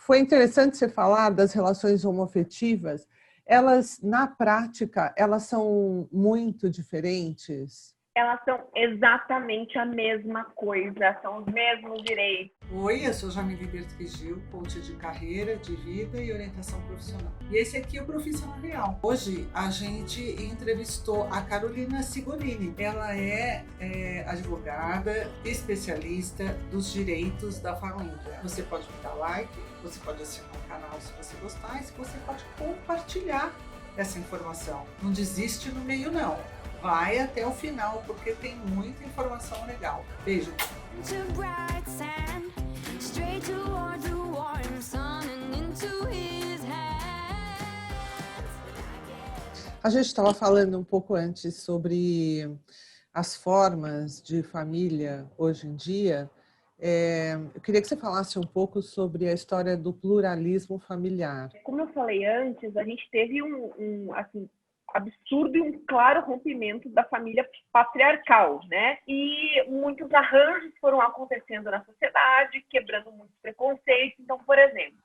Foi interessante você falar das relações homoafetivas. Elas, na prática, elas são muito diferentes? Elas são exatamente a mesma coisa, são os mesmos direitos. Oi, eu sou Jamile Bertrigil, coach de carreira, de vida e orientação profissional. E esse aqui é o Profissional Real. Hoje a gente entrevistou a Carolina Sigolini. Ela é advogada, especialista dos direitos da família. Você pode dar like, você pode assinar o canal se você gostar e você pode compartilhar essa informação. Não desiste no meio, não. Vai até o final, porque tem muita informação legal. Beijo! A gente estava falando um pouco antes sobre as formas de família hoje em dia. Eu queria que você falasse um pouco sobre a história do pluralismo familiar. Como eu falei antes, a gente teve um absurdo e um claro rompimento da família patriarcal, né? E muitos arranjos foram acontecendo na sociedade, quebrando muitos preconceitos. Então, por exemplo,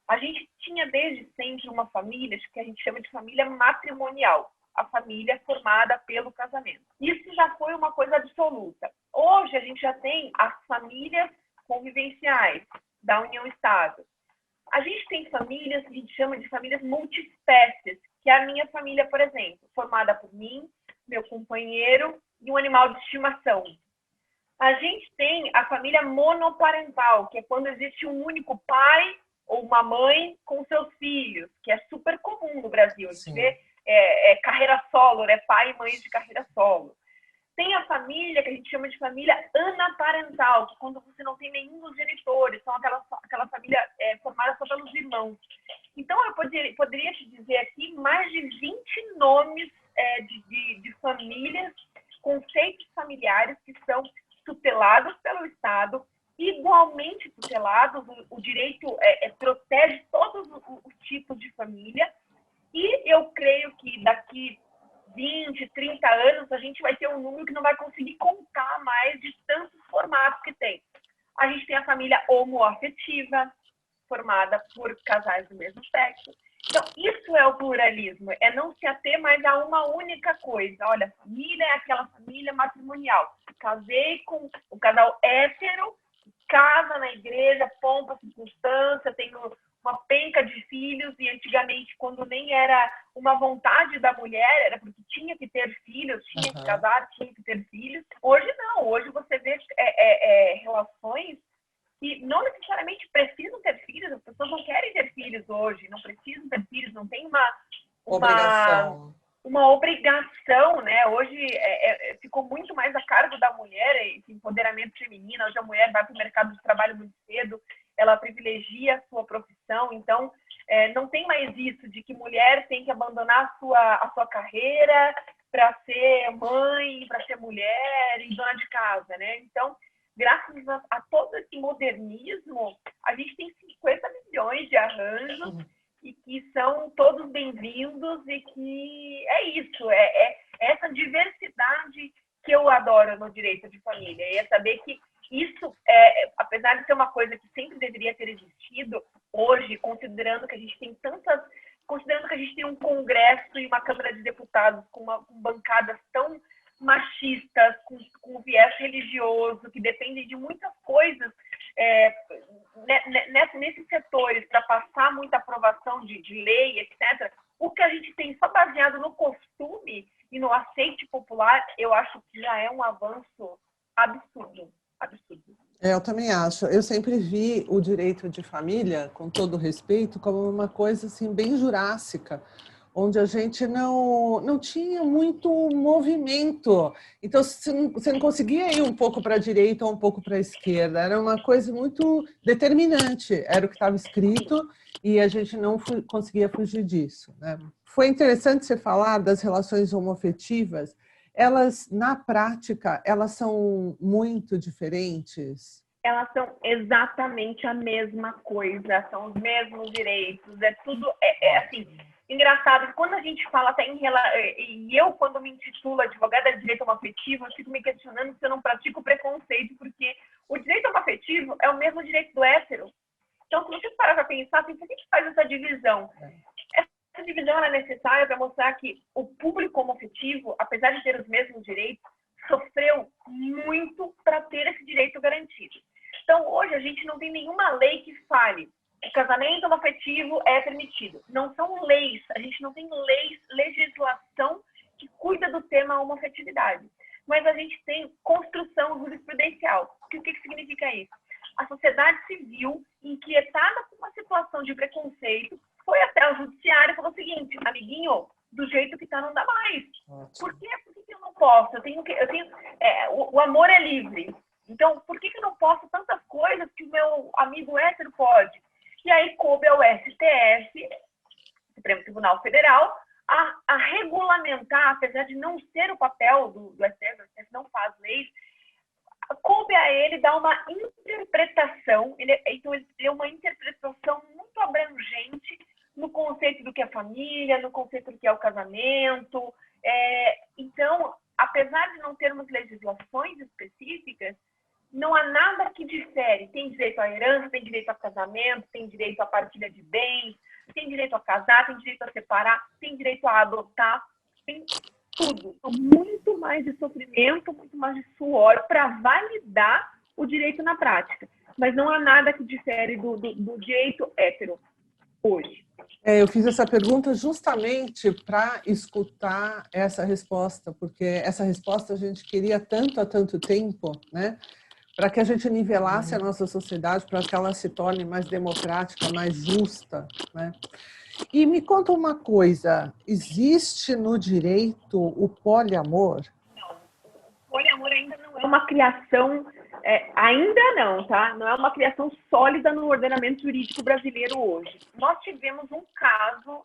a gente tinha desde sempre uma família que a gente chama de família matrimonial, a família formada pelo casamento. Isso já foi uma coisa absoluta. Hoje a gente já tem as famílias convivenciais da união-estado. A gente tem famílias que a gente chama de famílias multiespécies, que é a minha família, por exemplo, formada por mim, meu companheiro e um animal de estimação. A gente tem a família monoparental, que é quando existe um único pai ou uma mãe com seus filhos, que é super comum no Brasil. A gente vê carreira solo, né? Pai e mãe de carreira solo. Tem a família que a gente chama de família anaparental, que quando você não tem nenhum dos genitores, são aquela família formada só pelos irmãos. Então, eu poderia te dizer aqui mais de 20 nomes de famílias, conceitos familiares que são tutelados pelo Estado, igualmente tutelados. O direito protege todos os tipos de família. E eu creio que daqui 20, 30 anos, a gente vai ter um número que não vai conseguir contar mais de tantos formatos que tem. A gente tem a família homoafetiva, formada por casais do mesmo sexo. Então, isso é o pluralismo, é não se ater mais a uma única coisa. Olha, a família é aquela família matrimonial. Casei com o casal hétero, casa na igreja, pompa, circunstância, tenho uma penca de filhos, e antigamente, quando nem era uma vontade da mulher, era porque tinha que ter filhos, tinha que casar, tinha que ter filhos. Hoje não, hoje você vê relações que não necessariamente precisam ter filhos, as pessoas não querem ter filhos hoje, não precisam ter filhos, não tem uma obrigação, né? Hoje ficou muito mais a cargo da mulher, esse empoderamento feminino. Hoje a mulher vai para o mercado de trabalho muito cedo, ela privilegia a sua profissão. Então, não tem mais isso de que mulher tem que abandonar a sua carreira para ser mãe, para ser mulher e dona de casa, né? Então, graças a todo esse modernismo, a gente tem 50 milhões de arranjos e que são todos bem-vindos, e que é isso, essa diversidade que eu adoro no direito de família. E é saber que isso, apesar de ser uma coisa que sempre deveria ter existido, hoje, considerando que a gente tem um Congresso e uma Câmara de Deputados com bancadas tão machistas, com viés religioso, que dependem de muitas coisas nesses setores para passar muita aprovação de lei, etc. O que a gente tem só baseado no costume e no aceite popular, eu acho que já é um avanço absurdo. Eu também acho. Eu sempre vi o direito de família, com todo respeito, como uma coisa assim bem jurássica, onde a gente não tinha muito movimento. Então, você não conseguia ir um pouco para a direita ou um pouco para a esquerda. Era uma coisa muito determinante. Era o que estava escrito e a gente não conseguia fugir disso, né? Foi interessante você falar das relações homoafetivas. Elas, na prática, elas são muito diferentes? Elas são exatamente a mesma coisa, são os mesmos direitos, é tudo, assim, engraçado. Quando a gente fala até e eu, quando me intitulo advogada de direito homoafetivo, eu fico me questionando se eu não pratico preconceito, porque o direito homoafetivo é o mesmo direito do hétero. Então, se você parar para pensar, assim, por que faz essa divisão? Essa divisão é necessária para mostrar que o público homoafetivo, apesar de ter os mesmos direitos, sofreu muito para ter esse direito garantido. Então, hoje, a gente não tem nenhuma lei que fale que o casamento homoafetivo é permitido. Não são leis, a gente não tem leis, legislação que cuida do tema homoafetividade. Mas a gente tem construção jurisprudencial. O que significa isso? A sociedade civil, inquietada com uma situação de preconceito, foi até o judiciário e falou o seguinte: amiguinho, do jeito que tá não dá mais. Por quê? Por que eu não posso? O amor é livre. Então, por que eu não posso tantas coisas que o meu amigo hétero pode? E aí coube ao STF, Supremo Tribunal Federal, a regulamentar, apesar de não ser o papel do STF, o STF não faz leis, coube a ele dar uma interpretação, então ele deu uma interpretação muito abrangente no conceito do que é família, no conceito do que é o casamento. Então, apesar de não termos legislações específicas, não há nada que difere. Tem direito à herança, tem direito a casamento, tem direito à partilha de bens, tem direito a casar, tem direito a separar, tem direito a adotar, tem tudo. Então, muito mais de sofrimento, muito mais de suor para validar o direito na prática. Mas não há nada que difere do direito hétero hoje. Eu fiz essa pergunta justamente para escutar essa resposta, porque essa resposta a gente queria há tanto tempo, né? Para que a gente nivelasse a nossa sociedade, para que ela se torne mais democrática, mais justa, né? E me conta uma coisa, existe no direito o poliamor? Não, o poliamor ainda não é uma criação, ainda não, tá? Não é uma criação sólida no ordenamento jurídico brasileiro hoje. Nós tivemos um caso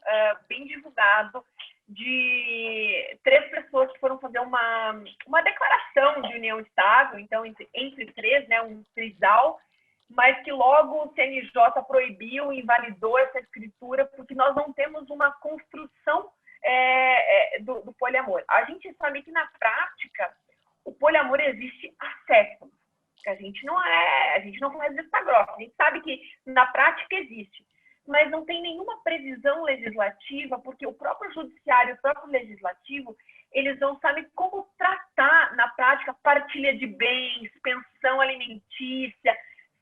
bem divulgado de 3 pessoas que foram fazer uma declaração de união estável, então entre 3, né, um trisal, mas que logo o CNJ proibiu e invalidou essa escritura, porque nós não temos uma construção do poliamor. A gente sabe que, na prática, o poliamor existe há séculos. A gente não faz vista grossa, a gente sabe que, na prática, existe. Mas não tem nenhuma previsão legislativa, porque o próprio judiciário, o próprio legislativo, eles não sabem como tratar, na prática, partilha de bens, pensão alimentícia.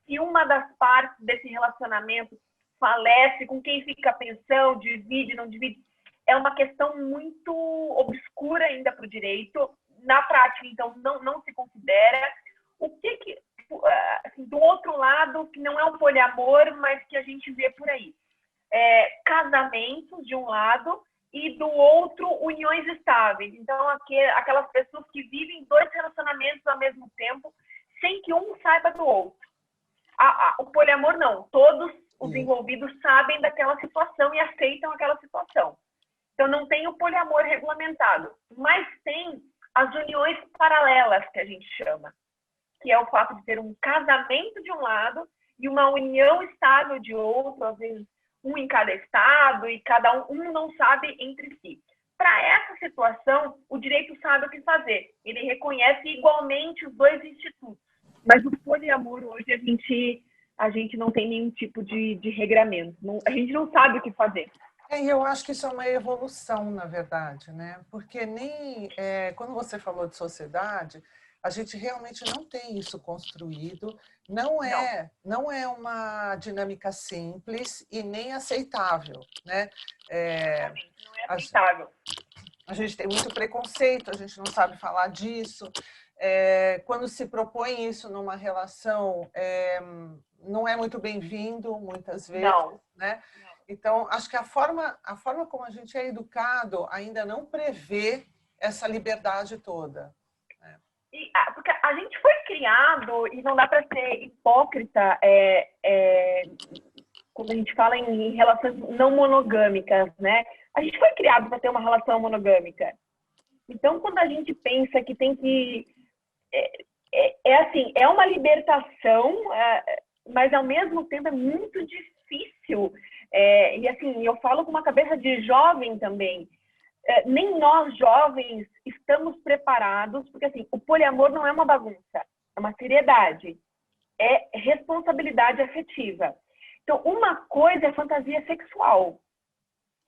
Se uma das partes desse relacionamento falece, com quem fica a pensão, divide, não divide, é uma questão muito obscura ainda para o direito. Na prática, então, não se considera. O que assim, do outro lado, que não é um poliamor, mas que a gente vê por aí? Casamentos, de um lado, e do outro, uniões estáveis. Então, aquelas pessoas que vivem 2 relacionamentos ao mesmo tempo, sem que um saiba do outro. O poliamor não. Todos os envolvidos sabem daquela situação e aceitam aquela situação. Então, não tem o poliamor regulamentado. Mas tem as uniões paralelas, que a gente chama, que é o fato de ter um casamento de um lado e uma união estável de outro, às vezes um em cada estado, e cada um não sabe entre si. Para essa situação, o direito sabe o que fazer. Ele reconhece igualmente os 2 institutos. Mas o poliamor hoje a gente não tem nenhum tipo de regramento. A gente não sabe o que fazer. Eu acho que isso é uma evolução, na verdade, né? Porque quando você falou de sociedade, a gente realmente não tem isso construído. Não é uma dinâmica simples e nem aceitável, né? Não é aceitável. A gente tem muito preconceito, a gente não sabe falar disso. Quando se propõe isso numa relação, não é muito bem-vindo, muitas vezes. Não. Né? Então, acho que a forma como a gente é educado ainda não prevê essa liberdade toda. Né? Porque a gente foi criado, e não dá para ser hipócrita quando a gente fala em relações não monogâmicas, né? A gente foi criado para ter uma relação monogâmica. Então, quando a gente pensa que tem que... assim, é uma libertação, mas ao mesmo tempo é muito difícil. E assim, eu falo com uma cabeça de jovem também. Nem nós, jovens, estamos preparados, porque assim, o poliamor não é uma bagunça, é uma seriedade, é responsabilidade afetiva. Então, uma coisa é fantasia sexual,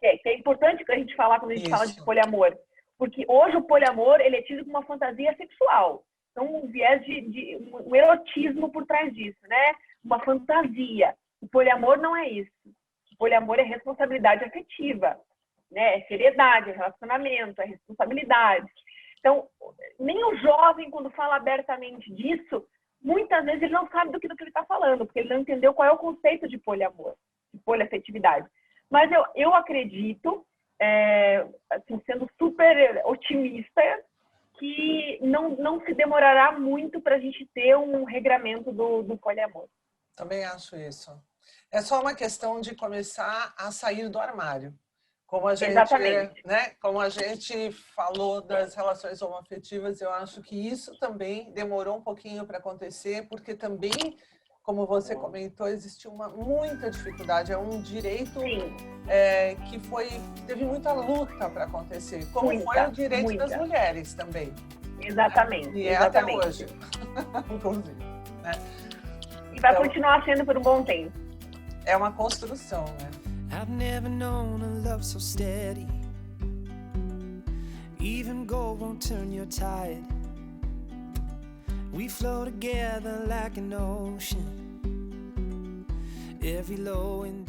que é importante que a gente falar quando a gente fala de poliamor, porque hoje o poliamor ele é tido como uma fantasia sexual. Então, um viés um erotismo por trás disso, né? Uma fantasia. O poliamor não é isso. O poliamor é responsabilidade afetiva, né? É seriedade, é relacionamento, é responsabilidade. Então, nem o jovem, quando fala abertamente disso, muitas vezes ele não sabe do que ele está falando, porque ele não entendeu qual é o conceito de poliamor, de poliafetividade. Mas eu acredito, assim, sendo super otimista, que não se demorará muito para a gente ter um regramento do poliamor. Também acho isso. É só uma questão de começar a sair do armário. Como a gente, né, como a gente falou das relações homoafetivas, eu acho que isso também demorou um pouquinho para acontecer, porque também, como você comentou, existiu muita dificuldade. É um direito que teve muita luta para acontecer, como foi o direito das mulheres também. Exatamente. E exatamente. Até hoje, inclusive. Né? E vai continuar sendo por um bom tempo. É uma construção, né? I've never known a love so steady. Even gold won't turn your tide. We flow together like an ocean. Every low and